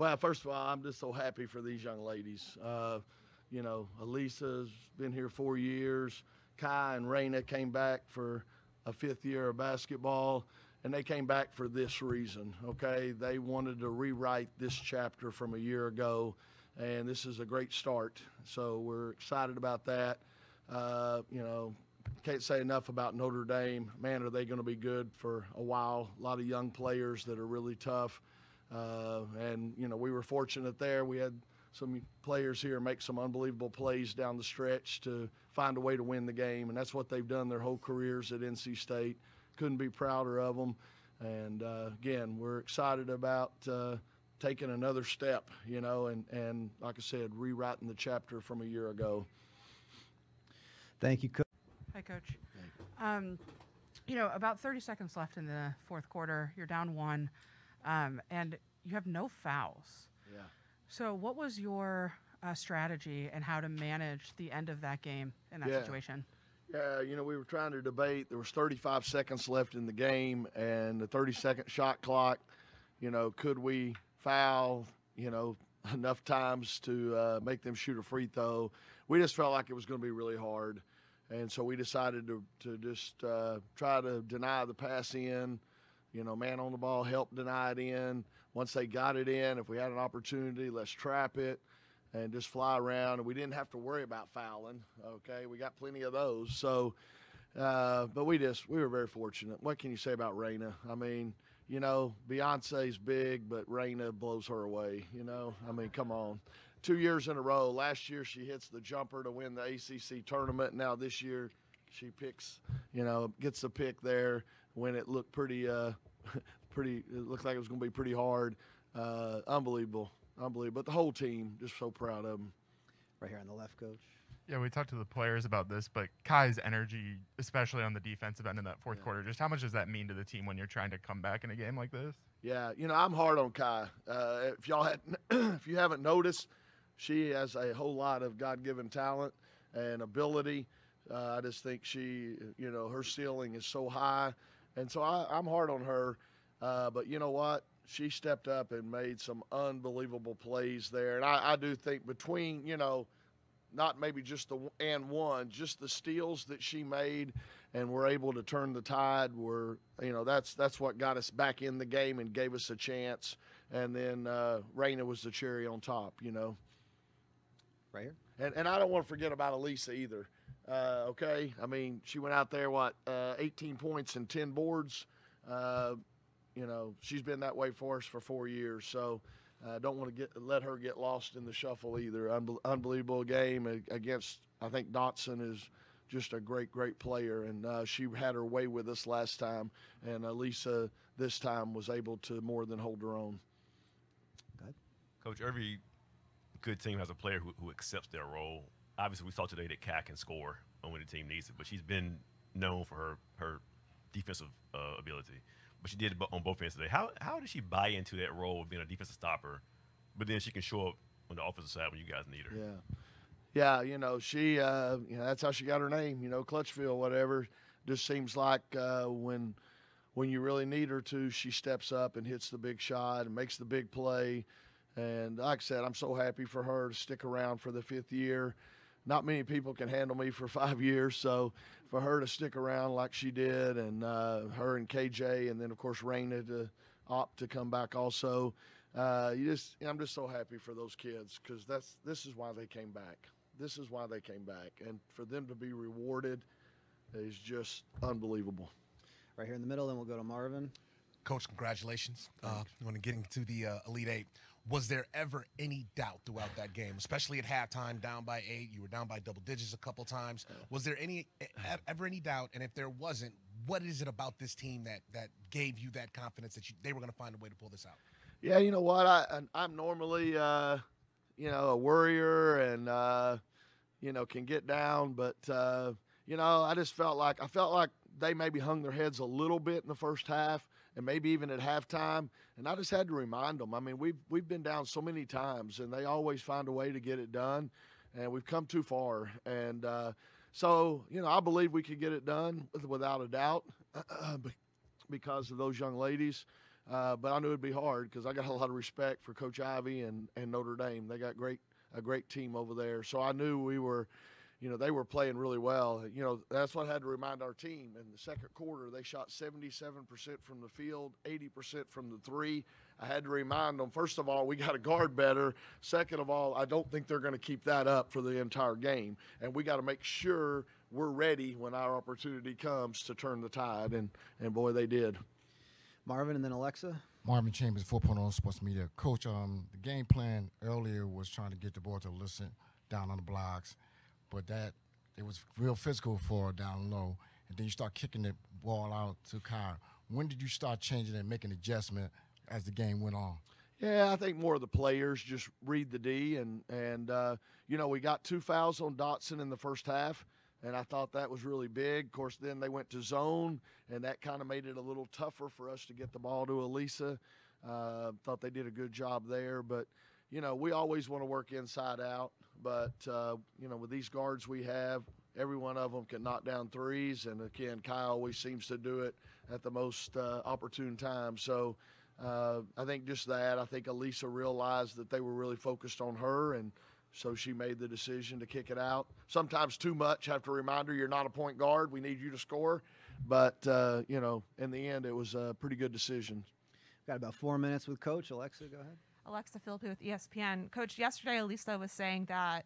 Well, first of all, I'm just so happy for these young ladies. You know, Elisa's been here 4 years. Kai and Raina came back for a fifth year of basketball, and they came back for this reason, okay? They wanted to rewrite this chapter from a year ago, and this is a great start. So we're excited about that. You know, can't say enough about Notre Dame. Man, are they going to be good for a while. A lot of young players that are really tough. And, you know, we were fortunate there. We had some players here make some unbelievable plays down the stretch to find a way to win the game, and that's what they've done their whole careers at NC State. Couldn't be prouder of them. And, again, we're excited about taking another step, you know, and like I said, rewriting the chapter from a year ago. Thank you, Coach. Hi, Coach. You know, about 30 seconds left in the fourth quarter. You're down one, and you have no fouls. Yeah. So what was your strategy and how to manage the end of that game in that situation? Yeah, you know, we were trying to debate. There was 35 seconds left in the game and the 30-second shot clock. You know, could we foul, you know, enough times to make them shoot a free throw? We just felt like it was going to be really hard. And so we decided to just try to deny the pass in. You know, man on the ball, help deny it in. Once they got it in, if we had an opportunity, let's trap it and just fly around. And we didn't have to worry about fouling, okay? We got plenty of those. So, but we were very fortunate. What can you say about Raina? I mean, you know, Beyonce's big, but Raina blows her away, you know? I mean, come on. 2 years in a row. Last year she hits the jumper to win the ACC tournament. Now this year she picks, you know, gets the pick there when it looked pretty, it looked like it was going to be pretty hard. Unbelievable. But the whole team, just so proud of them. Right here on the left, Coach. Yeah, we talked to the players about this, but Kai's energy, especially on the defensive end in that fourth quarter, just how much does that mean to the team when you're trying to come back in a game like this? Yeah, you know, I'm hard on Kai. If you haven't noticed, she has a whole lot of God-given talent and ability. I just think she, you know, her ceiling is so high. And so I'm hard on her. But you know what? She stepped up and made some unbelievable plays there. And I do think between, you know, not maybe just the and one, just the steals that she made and were able to turn the tide were, you know, that's what got us back in the game and gave us a chance. And then Raina was the cherry on top, you know. Right here. And I don't want to forget about Elisa either. Okay, I mean, she went out there, 18 points and 10 boards. You know, she's been that way for us for 4 years. So don't want to let her get lost in the shuffle either. Unbelievable game against, I think Dotson is just a great player. And she had her way with us last time. And Elisa this time was able to more than hold her own. Good. Coach, every good team has a player who accepts their role. Obviously, we saw today that Kat can score when the team needs it, but she's been known for her defensive ability. But she did it on both ends today. How did she buy into that role of being a defensive stopper, but then she can show up on the offensive side when you guys need her? Yeah, you know, she, you know, that's how she got her name, you know, Clutchville, whatever. Just seems like when you really need her to, she steps up and hits the big shot and makes the big play. And like I said, I'm so happy for her to stick around for the 5th year. Not many people can handle me for 5 years, so for her to stick around like she did, and her and KJ, and then of course Raina to opt to come back also. I'm just so happy for those kids because this is why they came back. This is why they came back, and for them to be rewarded is just unbelievable. Right here in the middle, then we'll go to Marvin. Coach, congratulations on getting to the Elite Eight. Was there ever any doubt throughout that game, especially at halftime, down by 8? You were down by double digits a couple times. Was there ever any doubt? And if there wasn't, what is it about this team that gave you that confidence that they were going to find a way to pull this out? Yeah, you know what? I'm normally, you know, a worrier and, you know, can get down. But, you know, I felt like they maybe hung their heads a little bit in the first half and maybe even at halftime. And I just had to remind them. I mean, we've been down so many times, and they always find a way to get it done. And we've come too far. And so, you know, I believe we could get it done without a doubt because of those young ladies. but I knew it'd be hard because I got a lot of respect for Coach Ivy and Notre Dame. They got a great team over there. So I knew we were, they were playing really well. That's what I had to remind our team. In the second quarter, they shot 77% from the field, 80% from the three. I had to remind them, first of all, we got to guard better. Second of all, I don't think they're going to keep that up for the entire game. And we got to make sure we're ready when our opportunity comes to turn the tide. And boy, they did. Marvin and then Alexa. Marvin Chambers, 4.0 Sports Media. Coach, the game plan earlier was trying to get the ball to listen down on the blocks, but it was real physical for down low, and then you start kicking the ball out to Kyle. When did you start changing and making adjustment as the game went on? Yeah, I think more of the players just read the D, and we got 2 fouls on Dotson in the first half, and I thought that was really big. Of course, then they went to zone, and that kind of made it a little tougher for us to get the ball to Elisa. Thought they did a good job there, but we always want to work inside out. But with these guards we have, every one of them can knock down threes, and again, Kyle always seems to do it at the most opportune time. So I think just that. I think Elisa realized that they were really focused on her, and so she made the decision to kick it out. Sometimes too much. Have to remind her you're not a point guard. We need you to score. But in the end, it was a pretty good decision. Got about 4 minutes with Coach. Alexa, go ahead. Alexa Philippi with ESPN. Coach, yesterday Elisa was saying that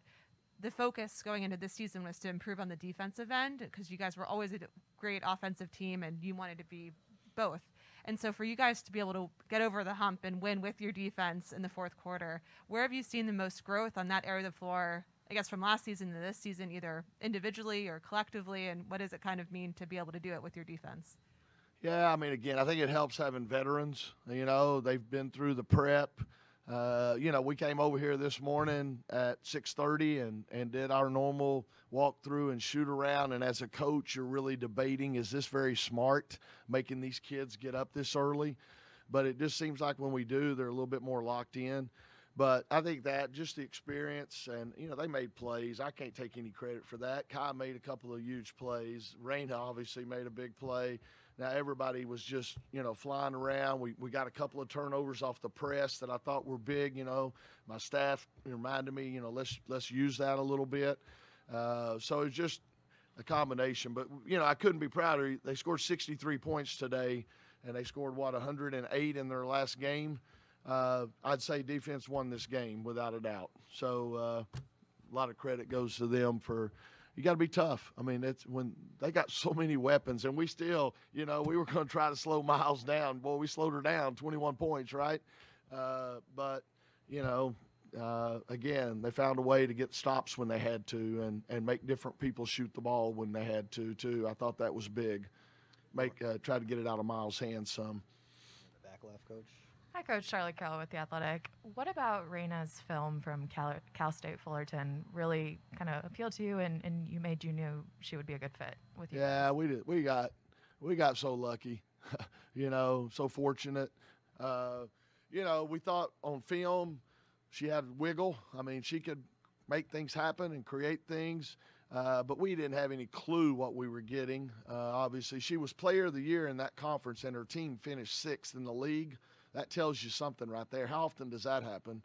the focus going into this season was to improve on the defensive end because you guys were always a great offensive team and you wanted to be both. And so for you guys to be able to get over the hump and win with your defense in the fourth quarter, where have you seen the most growth on that area of the floor, I guess, from last season to this season, either individually or collectively, and what does it kind of mean to be able to do it with your defense? Yeah, again, I think it helps having veterans. They've been through the prep. We came over here this morning at 6:30 and did our normal walk through and shoot around. And as a coach, you're really debating, is this very smart, making these kids get up this early? But it just seems like when we do, they're a little bit more locked in. But I think that just the experience and, they made plays. I can't take any credit for that. Kai made a couple of huge plays. Raina obviously made a big play. Now, everybody was just, flying around. We got a couple of turnovers off the press that I thought were big. My staff reminded me, let's use that a little bit. So it's just a combination. But, I couldn't be prouder. They scored 63 points today, and they scored, 108 in their last game. I'd say defense won this game without a doubt. So a lot of credit goes to them for – you got to be tough. It's when they got so many weapons, and we still, we were going to try to slow Miles down. Boy, we slowed her down, 21 points, right? But, again, they found a way to get stops when they had to and make different people shoot the ball when they had to, too. I thought that was big. Try to get it out of Miles' hands some. Back left, Coach. Hi, Coach. Charlotte Keller with The Athletic. What about Raina's film from Cal State Fullerton really kind of appealed to you and you knew she would be a good fit with you? Yeah, we did. We got so lucky, so fortunate. We thought on film she had wiggle. She could make things happen and create things, but we didn't have any clue what we were getting. Obviously, she was Player of the Year in that conference, and her team finished 6th in the league. That tells you something right there. How often does that happen?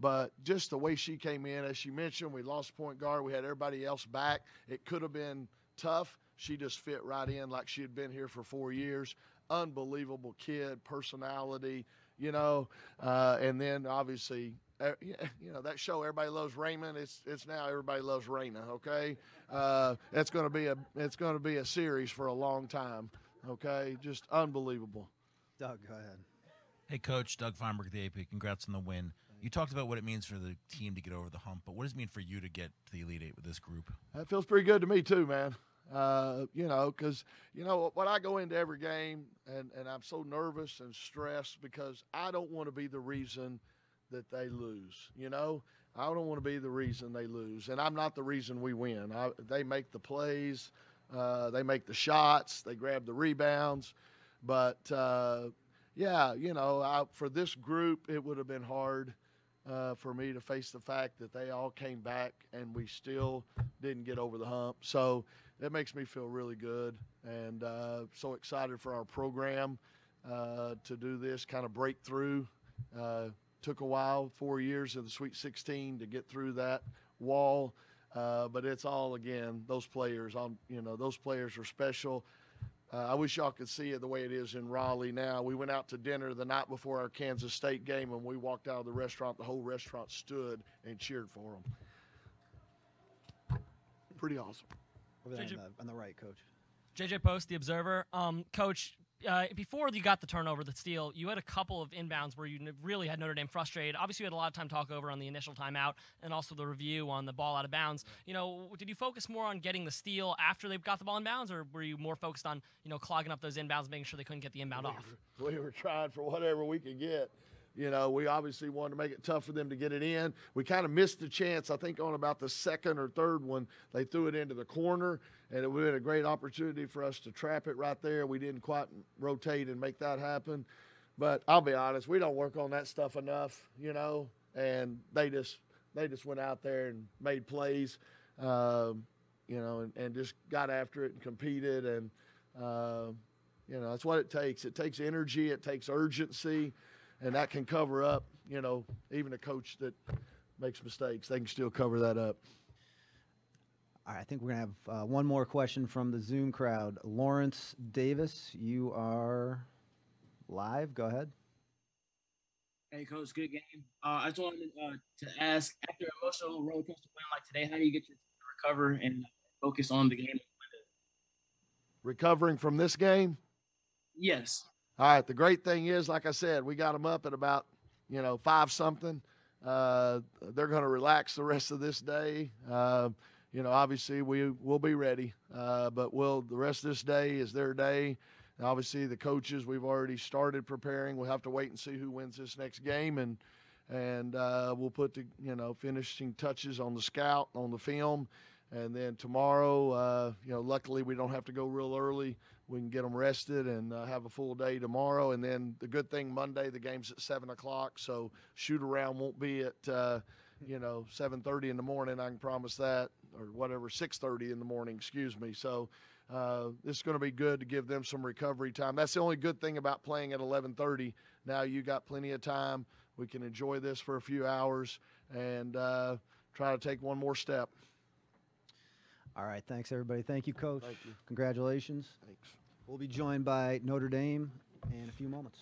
But just the way she came in, as she mentioned, we lost point guard. We had everybody else back. It could have been tough. She just fit right in like she had been here for 4 years. Unbelievable kid, personality, and then obviously, that show Everybody Loves Raymond. It's now Everybody Loves Raina. Okay, it's going to be a series for a long time. Okay, just unbelievable. Doug, go ahead. Hey, Coach. Doug Feinberg at the AP. Congrats on the win. You talked about what it means for the team to get over the hump, but what does it mean for you to get to the Elite Eight with this group? That feels pretty good to me too, man. Because, what I go into every game, and I'm so nervous and stressed because I don't want to be the reason that they lose. I don't want to be the reason they lose, and I'm not the reason we win. They make the plays, they make the shots, they grab the rebounds, but for this group, it would have been hard for me to face the fact that they all came back and we still didn't get over the hump. So it makes me feel really good and so excited for our program. to do this, kind of break through. Took a while, 4 years of the Sweet 16 to get through that wall. But it's all, again, those players. Those players are special. I wish y'all could see it the way it is in Raleigh now. We went out to dinner the night before our Kansas State game, and we walked out of the restaurant. The whole restaurant stood and cheered for them. Pretty awesome. Over there on the right, Coach. JJ Post, The Observer. Coach, before you got the turnover, the steal, you had a couple of inbounds where you really had Notre Dame frustrated. Obviously, you had a lot of time to talk over on the initial timeout and also the review on the ball out of bounds. Did you focus more on getting the steal after they got the ball in bounds, or were you more focused on, clogging up those inbounds, making sure they couldn't get the inbound off? We were trying for whatever we could get. We obviously wanted to make it tough for them to get it in. We kind of missed the chance, I think, on about the second or third one. They threw it into the corner, and it would have been a great opportunity for us to trap it right there. We didn't quite rotate and make that happen. But I'll be honest, we don't work on that stuff enough, and they just went out there and made plays, and just got after it and competed. And, that's what it takes. It takes energy. It takes urgency. And that can cover up, even a coach that makes mistakes, they can still cover that up. All right, I think we're going to have one more question from the Zoom crowd. Lawrence Davis, you are live. Go ahead. Hey, Coach, good game. I just wanted to ask, after an emotional roller coaster win like today, how do you get your team to recover and focus on the game? Recovering from this game? Yes. All right, the great thing is, like I said, we got them up at about, 5-something. They're going to relax the rest of this day. Obviously we'll be ready, but the rest of this day is their day. And obviously the coaches, we've already started preparing. We'll have to wait and see who wins this next game, and we'll put the, finishing touches on the scout, on the film. And then tomorrow, luckily we don't have to go real early. We can get them rested and have a full day tomorrow. And then the good thing, Monday, the game's at 7 o'clock. So shoot around won't be at, 7:30 in the morning. I can promise that, or whatever, 6:30 in the morning, excuse me. So this is going to be good to give them some recovery time. That's the only good thing about playing at 11:30. Now you got plenty of time. We can enjoy this for a few hours and try to take one more step. All right, thanks, everybody. Thank you, Coach. Thank you. Congratulations. Thanks. We'll be joined by Notre Dame in a few moments.